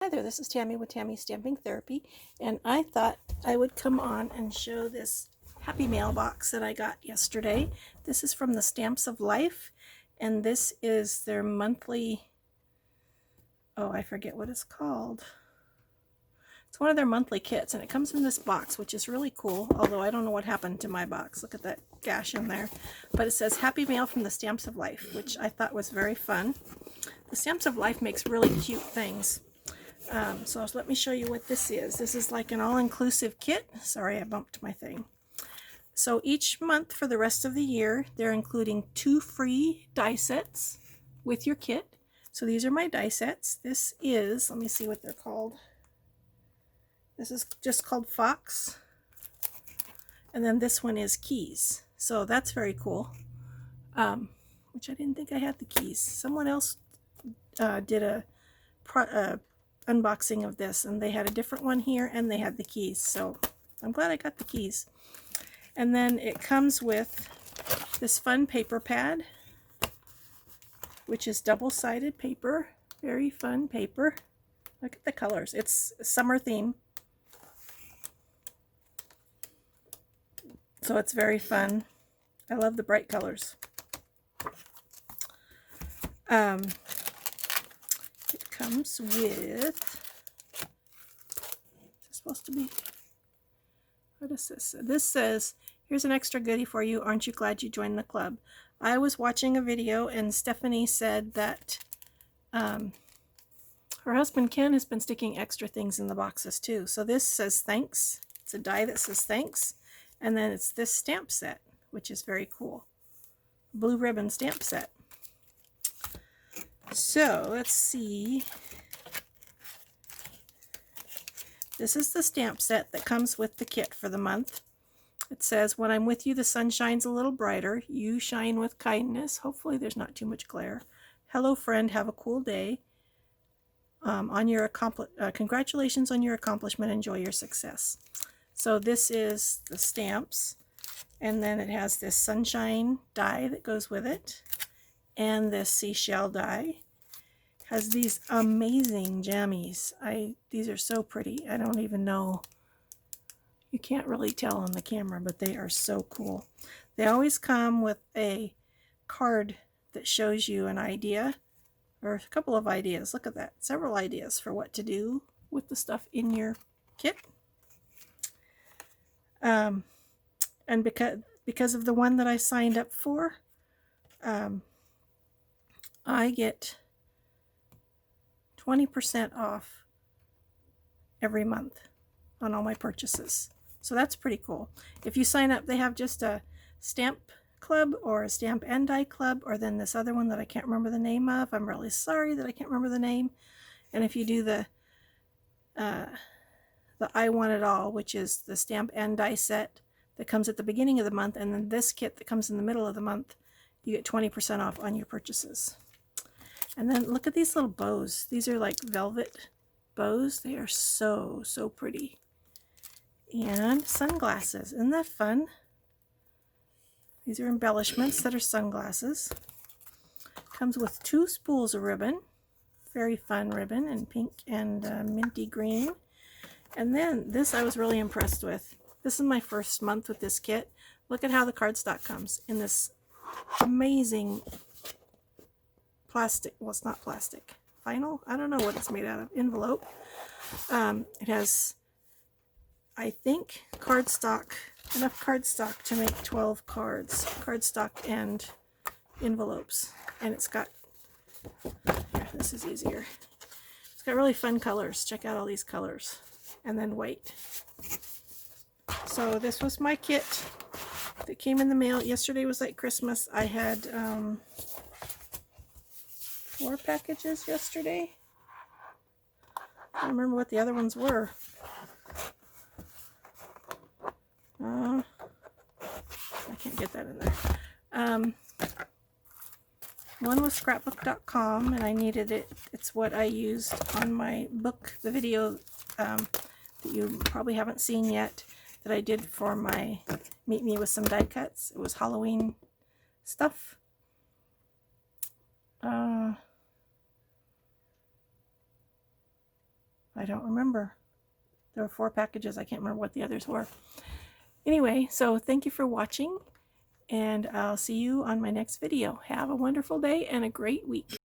Hi there, this is Tammy with Tammy's Stamping Therapy, and I thought I would come on and show this Happy Mail box that I got yesterday. This is from the Stamps of Life, and this is their monthly, oh, I forget what it's called. It's one of their monthly kits, and it comes in this box, which is really cool, although I don't know what happened to my box. Look at that gash in there. But it says Happy Mail from the Stamps of Life, which I thought was very fun. The Stamps of Life makes really cute things. So let me show you what this is. This is like an all-inclusive kit. Sorry, I bumped my thing. So each month for the rest of the year, they're including 2 free die sets with your kit. So these are my die sets. This is, let me see what they're called. This is just called Fox. And then this one is Keys. So that's very cool. Which I didn't think I had the keys. Someone else did a unboxing of this, and they had a different one here, and they had the keys. So I'm glad I got the keys. And then it comes with this fun paper pad, which is double-sided paper. Very fun paper. Look at the colors. It's a summer theme. So it's very fun. I love the bright colors. It comes with, it's supposed to be, what is this? This says, here's an extra goodie for you. Aren't you glad you joined the club? I was watching a video, and Stephanie said that her husband Ken has been sticking extra things in the boxes too. So this says thanks. It's a die that says thanks. And then it's this stamp set, which is very cool. Blue ribbon stamp set. So let's see. This is the stamp set that comes with the kit for the month. It says, when I'm with you, the sun shines a little brighter. You shine with kindness. Hopefully there's not too much glare. Hello, friend. Have a cool day. Congratulations on your accomplishment. Enjoy your success. So this is the stamps. And then it has this sunshine die that goes with it. And this seashell die. Has these amazing jammies. These are so pretty. I don't even know. You can't really tell on the camera, but they are so cool. They always come with a card that shows you an idea or a couple of ideas. Look at that. Several ideas for what to do with the stuff in your kit. And because of the one that I signed up for, I get 20% off every month on all my purchases. So that's pretty cool. If you sign up, they have just a stamp club or a stamp and die club, or then this other one that I can't remember the name of. I'm really sorry that I can't remember the name. And if you do the I Want It All, which is the stamp and die set that comes at the beginning of the month, and then this kit that comes in the middle of the month, you get 20% off on your purchases. And then look at these little bows. These are like velvet bows. They are so, so pretty. And sunglasses. Isn't that fun? These are embellishments that are sunglasses. Comes with 2 spools of ribbon. Very fun ribbon in pink and minty green. And then this I was really impressed with. This is my first month with this kit. Look at how the cardstock comes in this amazing plastic. Well, it's not plastic. Vinyl? I don't know what it's made out of. Envelope. It has, I think, cardstock. Enough cardstock to make 12 cards. Cardstock and envelopes. And it's got, here, this is easier. It's got really fun colors. Check out all these colors. And then white. So this was my kit that came in the mail. Yesterday was like Christmas. I had 4 packages yesterday. I don't remember what the other ones were. I can't get that in there. One was scrapbook.com, and I needed it. It's what I used on my book, the video that you probably haven't seen yet, that I did for my Meet Me with Some Die Cuts. It was Halloween stuff. I don't remember. There were 4 packages. I can't remember what the others were. Anyway, so thank you for watching, and I'll see you on my next video. Have a wonderful day and a great week.